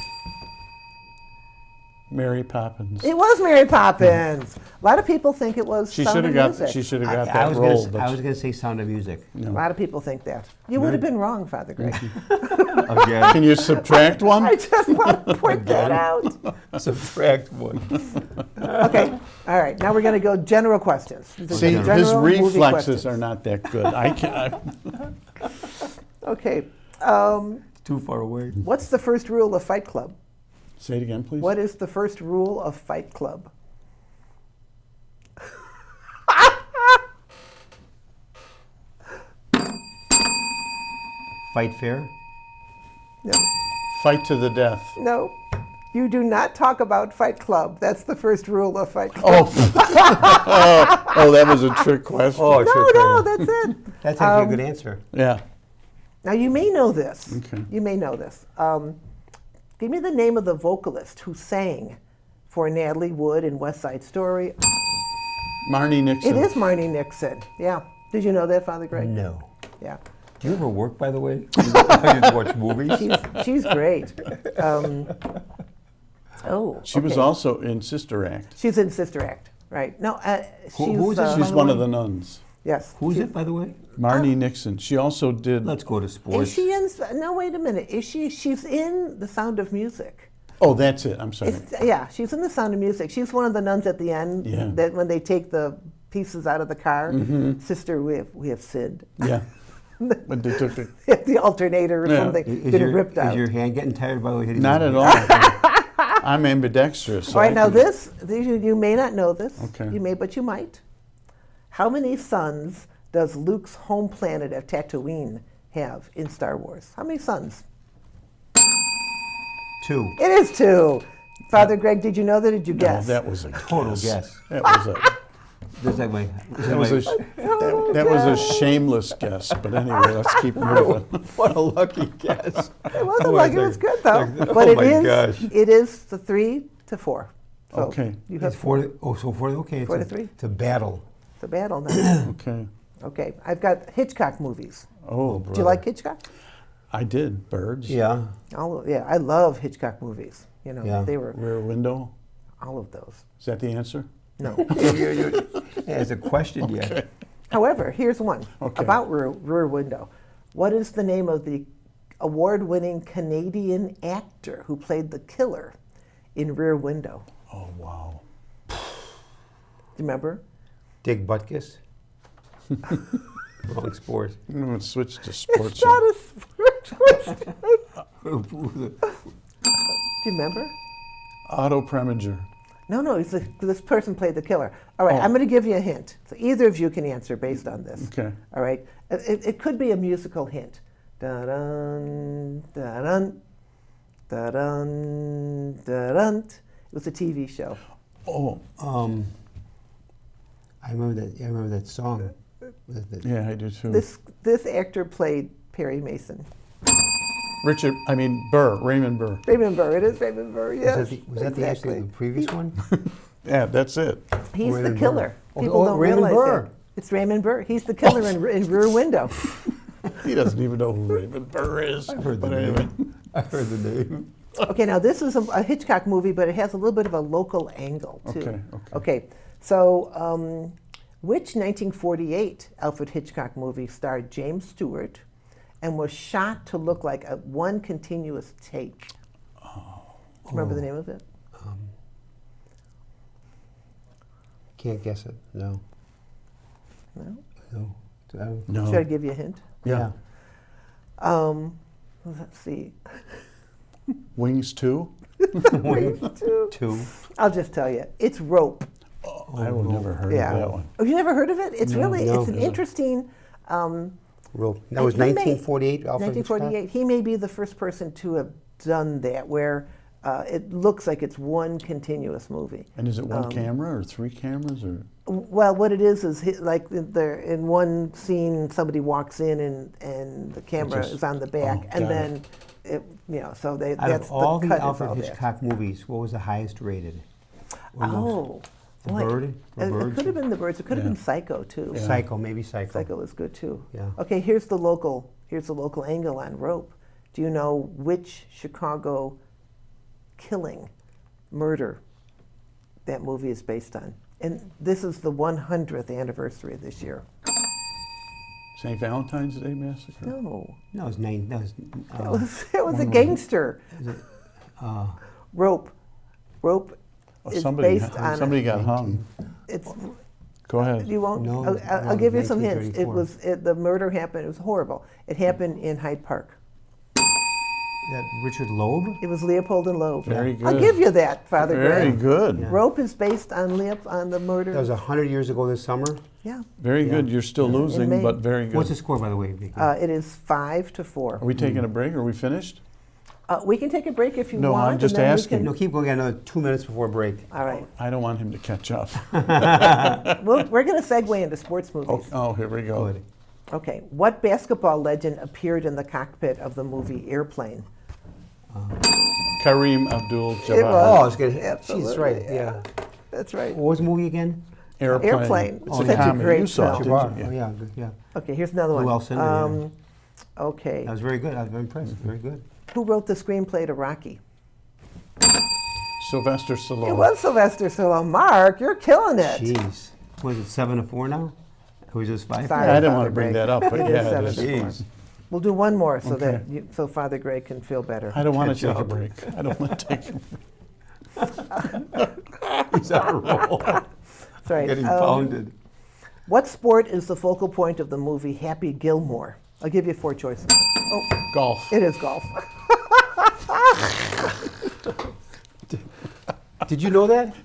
Mary Poppins. It was Mary Poppins. A lot of people think it was She Sound should of have Music. got. She should have got I that was role. gonna, I was going to say Sound of Music. A lot of people think that. You would have been wrong, Father Greg. Again. Can you subtract one? I just want to point that out. Subtract 1. Okay, all right. Now we're going to go general questions. These are See, general his movie reflexes questions. are not that good. I can't. Okay. Too far away. What's the first rule of Fight Club? Say it again, please. What is the first rule of Fight Club? Fight fair? No. Fight to the death. No. You do not talk about Fight Club. That's the first rule of Fight Club. Oh, that was a trick question. Oh, No, that's it. That's actually a good answer. Yeah. Now, you may know this. Okay. You may know this. Give me the name of the vocalist who sang for Natalie Wood in West Side Story. Marnie Nixon. It is Marnie Nixon. Yeah. Did you know that, Father Greg? No. Yeah. Do you ever work, by the way? I just watch movies. She's great. She was okay. also in Sister Act. She's in Sister Act, right? No, who is this? She's one of the nuns. Yes. Who's it, by the way? Marnie Nixon. She also did. Let's go to Is sports. she in? No, wait a minute. Is she? She's in The Sound of Music. Oh, that's it. I'm sorry. Yeah, she's in The Sound of Music. She's one of the nuns at the end. Yeah. That when they take the pieces out of the car, Sister, we have sinned. Yeah. But they took it. The alternator or Yeah. something been ripped out. Is your hand getting tired, by the way? hitting Not the- at all. I'm ambidextrous. So All right, I now can- you may not know this. Okay. You may, but you might. How many sons does Luke's home planet of Tatooine have in Star Wars? How many sons? 2. It is 2. Father Greg, did you know that? Did you No, guess? that was a Total guess. That was a. Just like my. That was that was a shameless guess. But anyway, let's keep moving. What a lucky guess. It wasn't Oh, like it my was good though. God. But Oh, it my is. gosh. It is the 3 to 4. So Okay. You It's have 4. Oh, so 4. Okay. 4 to it's 3. It's a battle. the battle now. Okay. Okay, I've got Hitchcock movies. Oh, Do you like Hitchcock? I did. Birds. Yeah. Yeah, I love Hitchcock movies. You know, Yeah. they were Rear Window. all of those. Is that the answer? No. It's a question yet. However, here's one Okay. about Rear Window. What is the name of the award-winning Canadian actor who played the killer in Rear Window? Oh, wow. Do you remember? Dick Butkus. Wrong sport. I'm going to switch to sports. It's not a sports question. Do you remember? Otto Preminger. No, this person played the killer. All right, I'm going to give you a hint. So either of you can answer based on this. Okay. All right. It could be a musical hint. Da-dun, da-dun, da-dun, da-dun. It was a TV show. Oh, I remember that song. yeah, I do too. This actor played Perry Mason. Raymond Burr. Raymond Burr. It is Raymond Burr. Yes. Was that exactly. the previous one? Yeah, that's it. He's Raymond the killer. Burr. People don't Raymond realize Burr. that. It's Raymond Burr. He's the killer in Rear Window. He doesn't even know who Raymond Burr is. I heard the But anyway. name. I heard the name. Okay, now this is a Hitchcock movie, but it has a little bit of a local angle too. Okay. So, which 1948 Alfred Hitchcock movie starred James Stewart and was shot to look like one continuous take? Do you remember the name of it? Can't guess it. No. No? No. No. Should I give you a hint? Yeah. Let's see. Wings 2? Two. I'll just tell you. It's rope. I would never heard Yeah. of that one. Oh, you never heard of it? It's really, No. it's an interesting. Rope. That was he may- 1948. Alfred 1948. He may be the first person to have done that, where it looks like it's one continuous movie. And is it one camera or 3 cameras or? Well, what it is like in one scene, somebody walks in and the camera Just- is on the back, oh, and got then so they Out that's of all the the cut is all Alfred there. Hitchcock movies, what was the highest rated? Or most? Oh, The boy. Bird? The It Birds? could have been The Birds. It could have Yeah. been Psycho too. Yeah. Psycho, maybe Psycho. Psycho was good too. Yeah. Okay, here's the local angle on rope. Do you know which Chicago killing, murder, that movie is based on? And this is the 100th anniversary this year. St. Valentine's Day Massacre? No, No, it was nine. That was. it was a gangster. Rope Oh, is somebody based on. somebody got hung. It's Go ahead. you won't. No, I'll no, give you some hints. It 1934. was the murder happened. It was horrible. It happened in Hyde Park. That Richard Loeb? It was Leopold and Loeb. Very I'll good. give you that, Father Very Greg. good. Yeah. Rope is based on the murder. That was 100 years ago this summer. Yeah. Very good. You're still losing, May. but very good. What's the score, by the way, Vicki? It is 5-4. Are we taking a break? Are we finished? We can take a break if you No, want. I'm just and then we asking. can- No, keep going. I got another 2 minutes before break. All right. I don't want him to catch up. We're going to segue into sports movies. Oh, here we go. Good. Okay. What basketball legend appeared in the cockpit of the movie Airplane? Kareem Abdul-Jabbar. It was. Oh, it's good. She's Absolutely, right. yeah. Yeah. That's right. What was the movie again? Airplane. It's Such a a comedy. great You saw it, film. didn't you? Oh, yeah, good, yeah. Okay, here's another one. Lou Alcindor, yeah. Okay. That was very good. I was very impressed. Very good. Who wrote the screenplay to Rocky? Sylvester Stallone. It was Sylvester Stallone. Mark, you're killing it. Jeez. What is it, 7-4 now? Or was this 5? Sorry. Yeah, I didn't Father want to bring Greg. that up, but It is yeah, it is. 7-4. Jeez. We'll do one more so Okay. so Father Greg can feel better. I don't want to Good take a job. break. I don't want to take a break. He's on a roll. That's right. Getting pounded. What sport is the focal point of the movie Happy Gilmore? I'll give you 4 choices. Oh, Golf. it is golf. Did you know that?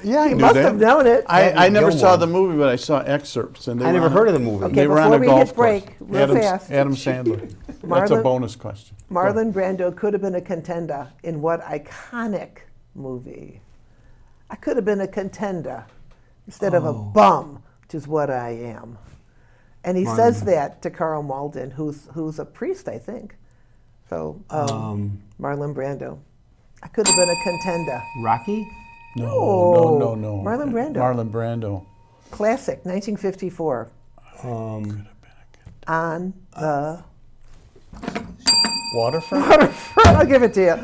Yeah, I You knew must that. have known it. I never saw Gilmore. the movie, but I saw excerpts. And they I were never on heard of the movie. Okay, They were on before a we golf hit break, course. real fast. Adam Sandler. That's a Marlon- bonus question. Marlon Brando could have been a contender in what iconic movie? I could have been a contender instead of a bum, which is what I am. And he says that to Carl Malden, who's a priest, I think. So, Marlon Brando. I could have been a contender. Rocky? No. Marlon Brando. Marlon Brando. Classic, 1954. On the Waterfront? I'll give it to you.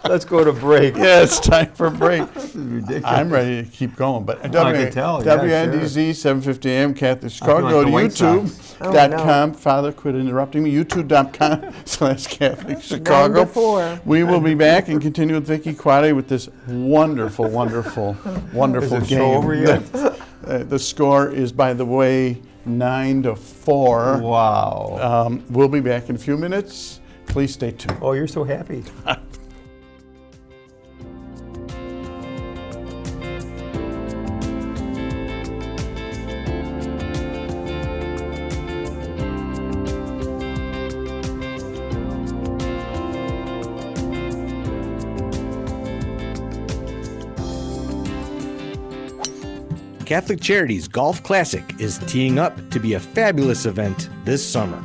Let's go to break. Yeah, it's time for a break. This is ridiculous. I'm ready to keep going, but I can tell, yeah, WNDZ 750 AM Catholic Chicago. like Go the to White Sox. YouTube.com. Father, quit interrupting me. YouTube.com/Catholic Chicago. 9 to 4. We will be back and continue with Vicki Quade with this wonderful, wonderful, wonderful Is the game. show over yet? The score is, by the way, 9-4. Wow. We'll be back in a few minutes. Please stay tuned. Oh, you're so happy. Catholic Charities Golf Classic is teeing up to be a fabulous event this summer.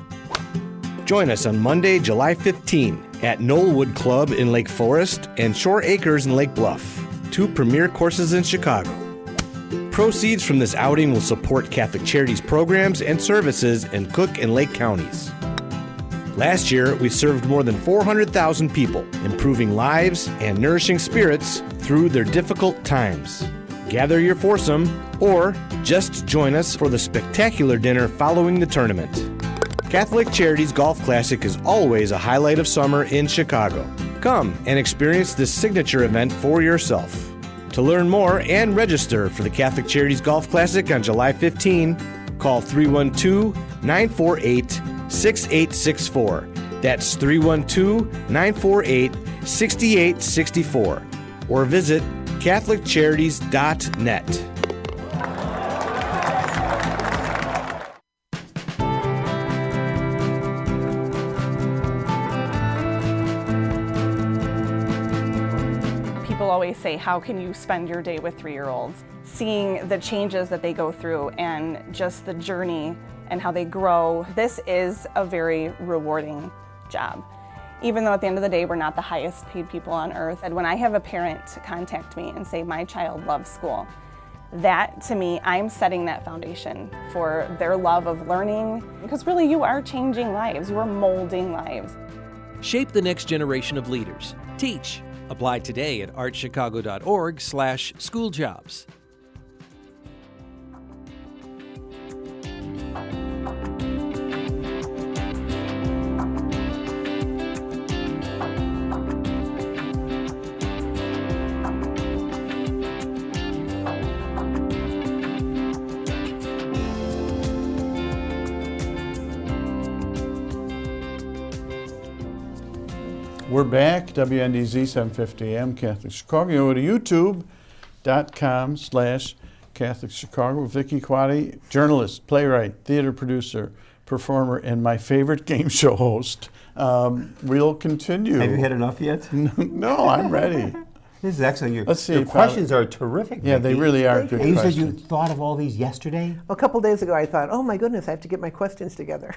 Join us on Monday, July 15 at Knollwood Club in Lake Forest and Shore Acres in Lake Bluff, 2 premier courses in Chicago. Proceeds from this outing will support Catholic Charities programs and services in Cook and Lake counties. Last year, we served more than 400,000 people, improving lives and nourishing spirits through their difficult times. Gather your foursome, or just join us for the spectacular dinner following the tournament. Catholic Charities Golf Classic is always a highlight of summer in Chicago. Come and experience this signature event for yourself. To learn more and register for the Catholic Charities Golf Classic on July 15, call 312-948-6864. That's 312-948-6864. Or visit CatholicCharities.net. People always say, how can you spend your day with 3-year-olds? Seeing the changes that they go through and just the journey and how they grow, this is a very rewarding job. Even though at the end of the day, we're not the highest paid people on earth. And when I have a parent contact me and say, my child loves school, that to me, I'm setting that foundation for their love of learning. Because really, you are changing lives, you are molding lives. Shape the next generation of leaders. Teach. Apply today at artchicago.org/schooljobs. We're back, WNDZ 750 AM, Catholic Chicago. Go to youtube.com/Catholic Chicago. Vicki Quade, journalist, playwright, theater producer, performer, and my favorite game show host. We'll continue. Have you had enough yet? No, I'm ready. This is excellent. Let's see. Your questions are terrific. Yeah, they Vicki. really are good And you said questions. you thought of all these yesterday? A couple days ago, I thought, oh my goodness, I have to get my questions together.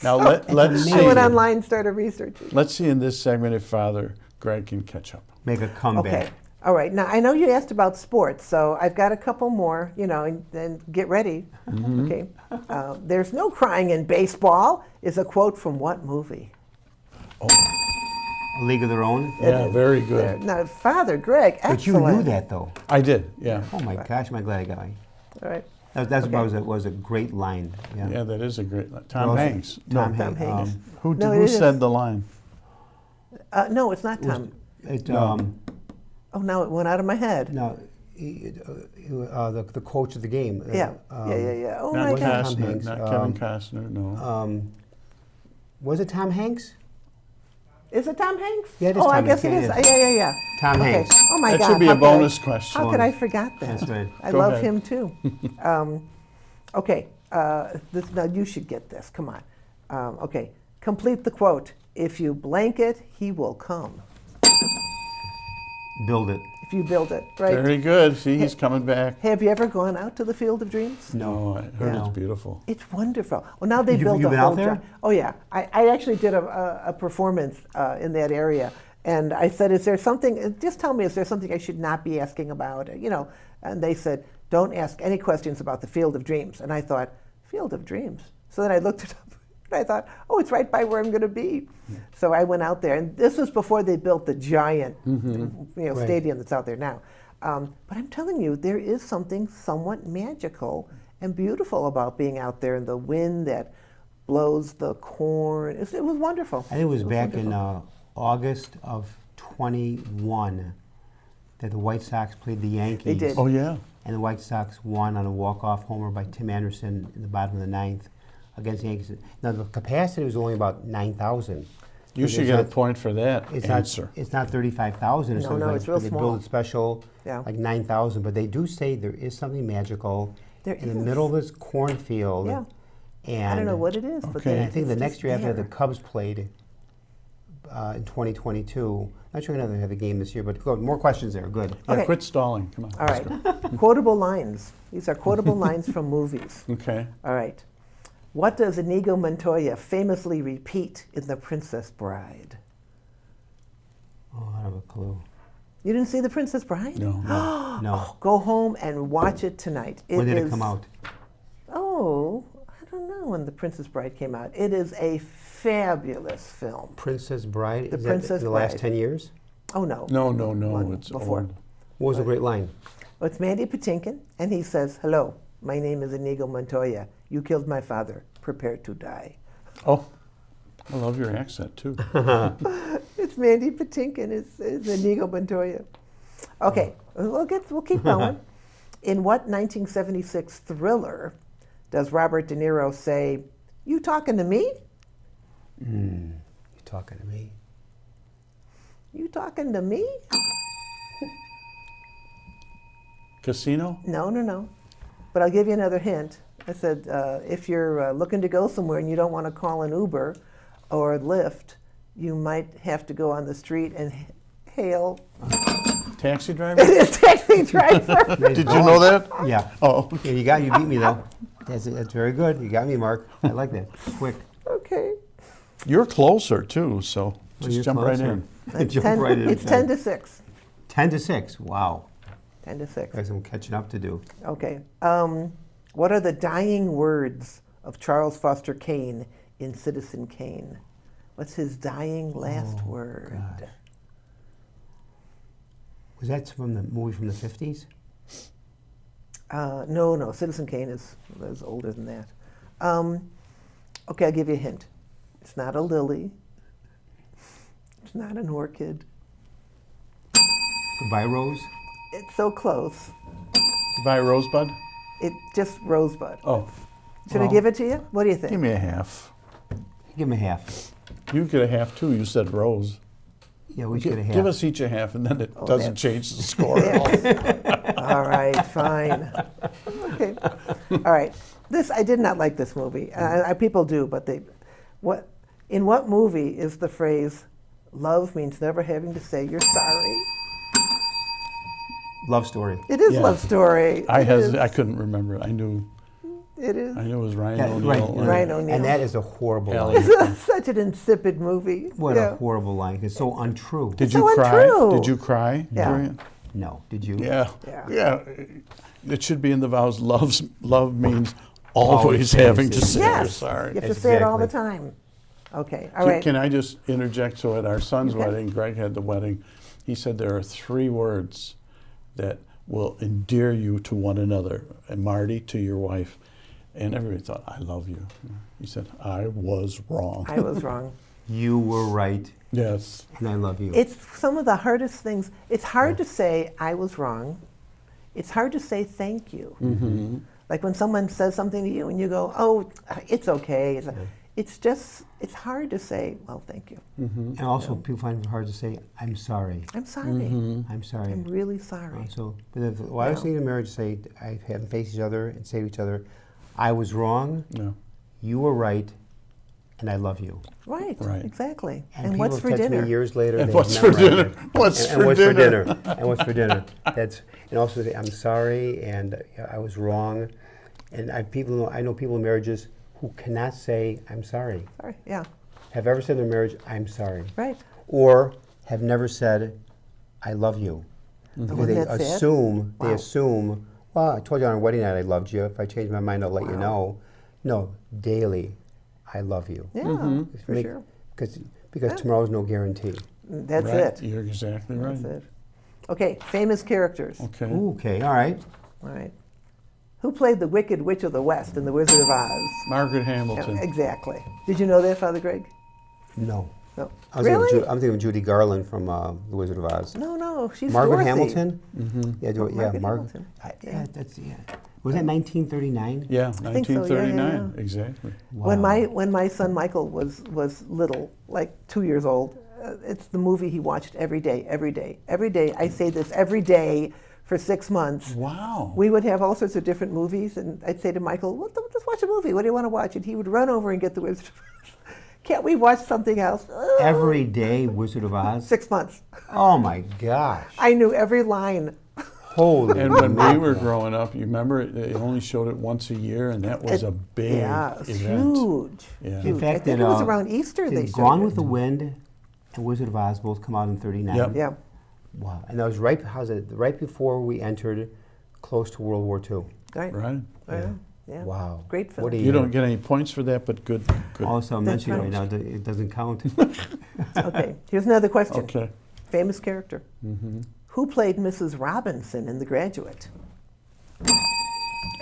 Now let's see. I went online, started researching. Let's see in this segment if Father Greg can catch up. Make a comeback. Okay. All right. Now, I know you asked about sports, so I've got a couple more, and get ready. Okay. There's no crying in baseball is a quote from what movie? A League of Their Own? Yeah, very good. Now, Father Greg, excellent. But you knew that, though. I did, yeah. Oh, my gosh, am I glad I got it. All right. That was a great line. Yeah, Yeah, that is a great line. Tom Hanks. Tom Tom Hanks. Hanks. Who No, it is. said the line? No, it's not Tom. Oh, now it went out of my head. No, the coach of the game. Yeah. Oh, Not my God. Tom Costner, Hanks, not Kevin Costner, no. Was it Tom Hanks? Is it Tom Hanks? Yeah, it is Oh, I Tom guess Hanks. it Yeah, is. Yeah. Tom Okay. Hanks. Oh, my That God. should be a how could bonus I- question. How could I forget that? That's right. I Go love ahead. him, too. Okay. Now, you should get this. Come on. Okay. Complete the quote. If you blank it, he will come. Build it. If you build it, right? Very good. See, he's coming back. Have you ever gone out to the Field of Dreams? No, I heard No. it's beautiful. It's wonderful. Well, now they You've built a been whole out there? Oh yeah, I actually did a performance in that area, and I said, "Is there something? Just tell me, is there something I should not be asking about?" And they said, "Don't ask any questions about the Field of Dreams." And I thought, "Field of Dreams?" So then I looked it up, and I thought, "Oh, it's right by where I'm going to be." So I went out there, and this was before they built the giant, Right. stadium that's out there now. But I'm telling you, there is something somewhat magical and beautiful about being out there in the wind that blows the corn. It was wonderful. I think it was back in wonderful. August of 21 that the White Sox played the Yankees. They did. Oh, yeah. And the White Sox won on a walk-off homer by Tim Anderson in the bottom of the ninth against the Yankees. Now, the capacity was only about 9,000. You should get a point for that It's answer. It's not 35,000 or No, something. no, like, it's real they small. build it special, Yeah. like 9,000. But they do say there is something magical There in the is. middle of this cornfield. Yeah. And I don't know what it is, but Okay. I think the it's next just year after the there. Cubs played in 2022. Not sure we're going to have a game this year, but good. More questions there. Good. Yeah, Okay. quit stalling. Come on. All let's right. Quotable lines. These are quotable lines from movies. go. Okay. All right. What does Inigo Montoya famously repeat in The Princess Bride? Oh, I have a clue. You didn't see The Princess Bride? No. No. Go home and watch it tonight. When did it is- come out? Oh, I don't know when The Princess Bride came out. It is a fabulous film. Princess Bride? The Is Princess that the last Bride. 10 years? Oh, no. No. One It's before. old. What was the great line? Well, it's Mandy Patinkin, and he says, "Hello, my name is Inigo Montoya. You killed my father. Prepare to die." Oh, I love your accent, too. It's Mandy Patinkin. It's Inigo Montoya. Okay, We'll keep going. In what 1976 thriller does Robert De Niro say, "You talking to me? You talking to me? You talking to me?" Casino? No. But I'll give you another hint. I said, if you're looking to go somewhere and you don't want to call an Uber or Lyft, you might have to go on the street and hail. Taxi driver? It is taxi driver. Did you know that? Yeah. Oh. Yeah, you beat me though. That's very good. You got me, Mark. I like that. Quick. Okay. You're closer too, so just you're jump right closer. in. Jump right in. It's 10 to 6. 10 to 6. Wow. 10 to 6. There's some catching up to do. Okay. What are the dying words of Charles Foster Kane in Citizen Kane? What's his dying last word? gosh. Was that from the movie from the 50s? No. Citizen Kane is older than that. Okay, I'll give you a hint. It's not a lily. It's not an orchid. Goodbye, Rose? It's so close. Buy a rosebud? It just rosebud. Oh. Should I give it to you? What do you think? Give me a half. Give him a half. You get a half too. You said rose. Yeah, we should get a half. Give us each a half, and then it doesn't change the score at all. All right, fine. Okay. All right. I did not like this movie. People do, but in what movie is the phrase, "Love means never having to say you're sorry"? Love Story. It is Yeah. Love Story. I It couldn't remember it. I knew is. It is. it was Ryan Yeah, O'Neal. right. Ryan O'Neal. And that is a horrible Ellie. line. It's such an insipid movie. What Yeah. a horrible line. It's so untrue. Did So you cry? untrue. Did you cry? Yeah. during it? No. Did you? Yeah. Yeah. It should be in the vows. Love means Always always say having to yes. say you're Yes. sorry. You have to say it all the Exactly. time. Okay. All right. Can I just interject? So at our son's Okay. wedding, Greg had the wedding, he said there are 3 words that will endear you to one another, and Marty to your wife. And everybody thought, "I love you." He said, "I was wrong." I was wrong. You were right, Yes. and I love you. It's some of the hardest things. It's hard to say, "I was wrong." It's hard to say thank you. Mm-hmm. Like when someone says something to you and you go, "Oh, it's okay." It's hard to say, "Well, thank you. And also, people find it hard to say, "I'm sorry." I'm sorry. I'm sorry. I'm really sorry." So, but if, I was thinking in marriage, say, I have them face each other and say to each other, "I was wrong. Yeah. You were right, and I love you." Right. Right. Exactly. And And people what's have for text dinner? me years later. And they what's have for memorized dinner? it. What's and for what's dinner? for dinner? And what's for dinner? And also say, "I'm sorry, and I was wrong." And I know people in marriages who cannot say, "I'm sorry." Sorry. Yeah. Have ever said in their marriage, "I'm sorry," Right. or have never said, "I love you," because And they that's it? assume Wow. Well, I told you on our wedding night I loved you. If I change my mind, I'll let you know. No, daily, I love you. Yeah. For sure. Because tomorrow's no guarantee. That's Right. it. You're exactly right. That's it. Okay. Famous characters. Okay. Ooh, okay, all right. All right. Who played the Wicked Witch of the West in The Wizard of Oz? Margaret Yeah, Hamilton. exactly. Did you know that, Father Greg? No. No. I'm thinking of Judy Garland from The Wizard of Oz. No. She's Margaret Dorothy. Hamilton? Mm-hmm. Yeah, Margaret Hamilton. Yeah. Was that 1939? Yeah, think so, yeah, 1939. yeah. Exactly. When my son Michael was little, like 2 years old, it's the movie he watched every day. I say this every day for 6 months. Wow. We would have all sorts of different movies, and I'd say to Michael, "Let's watch a movie. What do you want to watch?" And he would run over and get The Wizard of Oz. Can't we watch something else? Every day, Wizard of Oz? 6 months. Oh my gosh. I knew every line. Holy And when we mackerel. were growing up, you remember they only showed it once a year, and that was a big Yeah, it was event. huge. Yeah. Huge. In fact, I think that, it was around Easter they did showed Gone it. with the Wind and Wizard of Oz both come out in 39. Yep. Yeah. Wow. And that was right before we entered close to World War II. Right. Right. Yeah. Wow. Great film. What a You year. don't get any points for that, but good. Also, I'm That's mentioning right. right now, it doesn't count. Okay. Here's another question. Okay. Famous character. Who played Mrs. Robinson in The Graduate?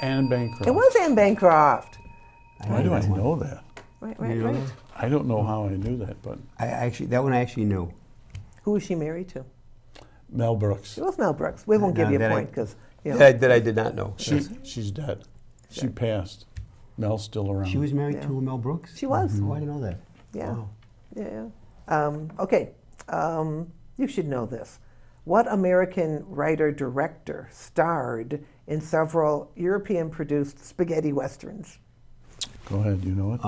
Anne Bancroft. It was Anne Bancroft. Why do I know that? Right. You know that? I don't know how I knew that, but that one I actually knew. Who was she married to? Mel Brooks. It was Mel Brooks. We won't give you a that point because, you know. That I did not know. She's dead. She passed. Mel's still around. She was married Yeah. to Mel Brooks? She was. Oh, I didn't know that. Yeah. Wow. Yeah. Okay. You should know this. What American writer-director starred in several European-produced spaghetti westerns? Go ahead, you know it?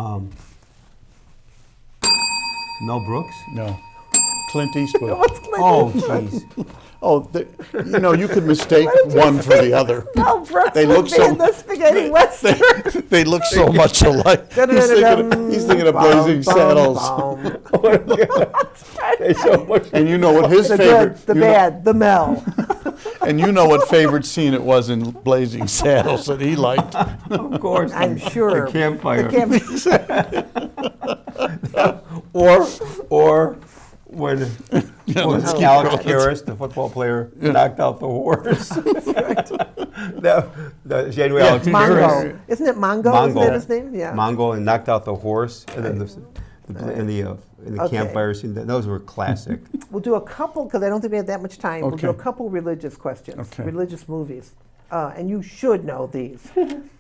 Mel Brooks? No. Clint Eastwood. What's Clint Oh, Eastwood? jeez. Oh, you know, you could mistake one for the other. Mel Brooks They would look be so- in the spaghetti western. They look so much alike. He's thinking of Blazing Saddles. There's so much. And you know what his The favorite... good, the you know- bad, the Mel. and you know what favorite scene it was in Blazing Saddles that he liked. Of course. I'm sure. The campfire. The Or when let's keep Alex going. Karras, the football player, knocked out the horse. the January Alex Mongo. Karras. Isn't it Mongo? Mongo. Isn't that his name? Yeah. Mongo and knocked out the horse, and then in the Okay. campfire scene. Those were classic. We'll do a couple, because I don't think we have that much time. We'll do a Okay. couple religious questions, Okay. religious movies. And you should know these.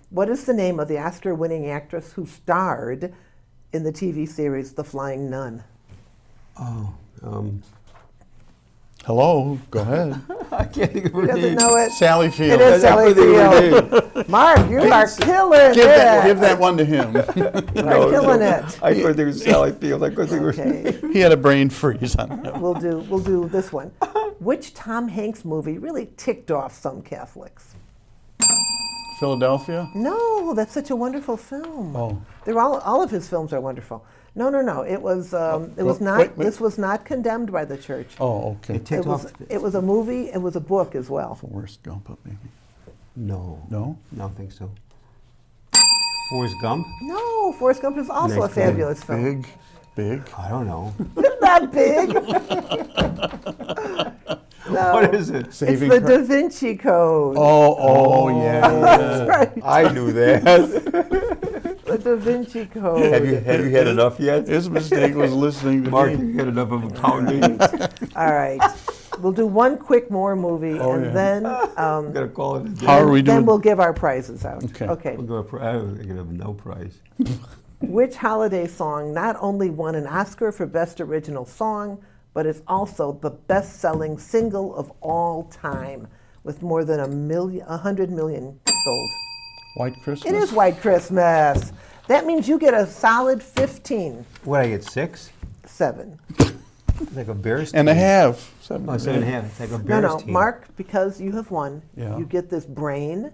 What is the name of the Oscar-winning actress who starred in the TV series The Flying Nun? Hello, go ahead. I can't think of her Who doesn't name. know it? Sally Field. It is Sally Field. Field. Mark, you are killing Give it. that one to him. You are killing it. I couldn't think of Sally Field. I couldn't think of her name. Okay, He had a brain freeze on him. we'll do this one. Which Tom Hanks movie really ticked off some Catholics? Philadelphia? No, that's such a wonderful film. Oh. They're all of his films are wonderful. No. It was not. wait. This was not condemned by the church. Oh, okay. It was a movie. It was a book as well. Forrest Gump, maybe. No. No? I don't think so. Forrest Gump? No, Forrest Gump is also a Next one. fabulous film. Big. I don't know. It's not big. No, What is it? it's the Da Vinci Code. Oh, yeah. That's right. I knew that. The Da Vinci Code. have you had enough yet? His mistake was listening to Mark, me. you had enough of a pounding. All right. We'll do one quick more movie, Oh, and yeah. then I'm gonna call it a day. How are we then doing? we'll give our prizes out. Okay. We'll go I don't think I have no prize. Which holiday song not only won an Oscar for Best Original Song, but is also the best-selling single of all time, with more than 100 million sold? White Christmas? It is White Christmas. That means you get a solid 15. What, I get 6? 7. It's like a Bears team. And a half. Oh, 7.5. It's like a Bears No, team. Mark, because you have won, Yeah. you get this brain,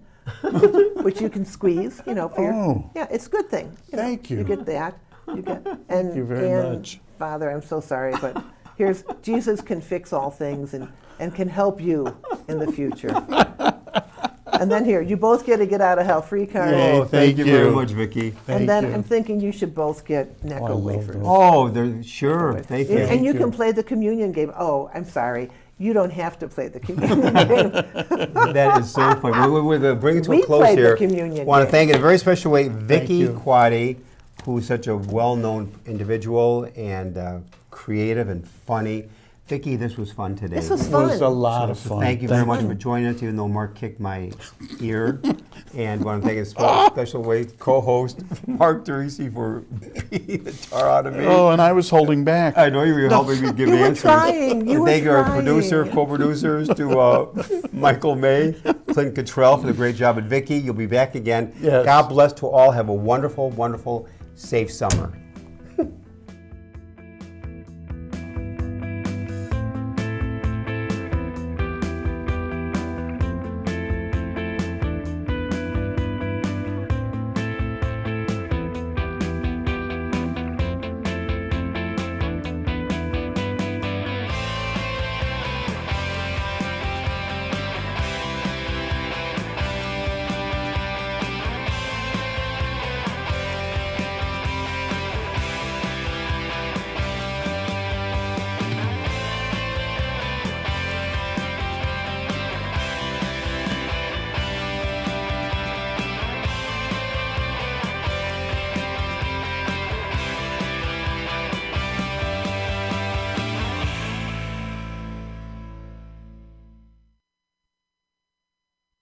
which you can squeeze, for your, Oh. yeah, it's a good thing. Thank you. You get that. Thank you very much. Father, I'm so sorry, but here's, Jesus can fix all things and can help you in the future. And then here, you both get a get out of hell free card. Yay. Oh, thank you very you. much, Vicki. Thank And then you. I'm thinking you should both get I Necco love wafers. those. Oh, sure. Thank you. And you you. can play the communion game. Oh, I'm sorry. You don't have to play the communion game. That is so funny. We're going to bring it to We a close played the here. communion want to game. thank in a very special way Vicki you. Quade, who's such a well-known individual and creative and funny. Vicki, this was fun today. This was It was a fun. lot of So fun. thank you very much for joining us, even though Mark kicked my ear. And want to thank in a special way co-host Mark Teresi for beating the tar out of me. Oh, and I was holding back. I know you were helping me give You were answers. trying. You And were thank our trying. producer, co-producers, to Michael May, Clint Cottrell for the great job, and Vicki, you'll be back again. Yes. God bless to all. Have a wonderful, wonderful, safe summer.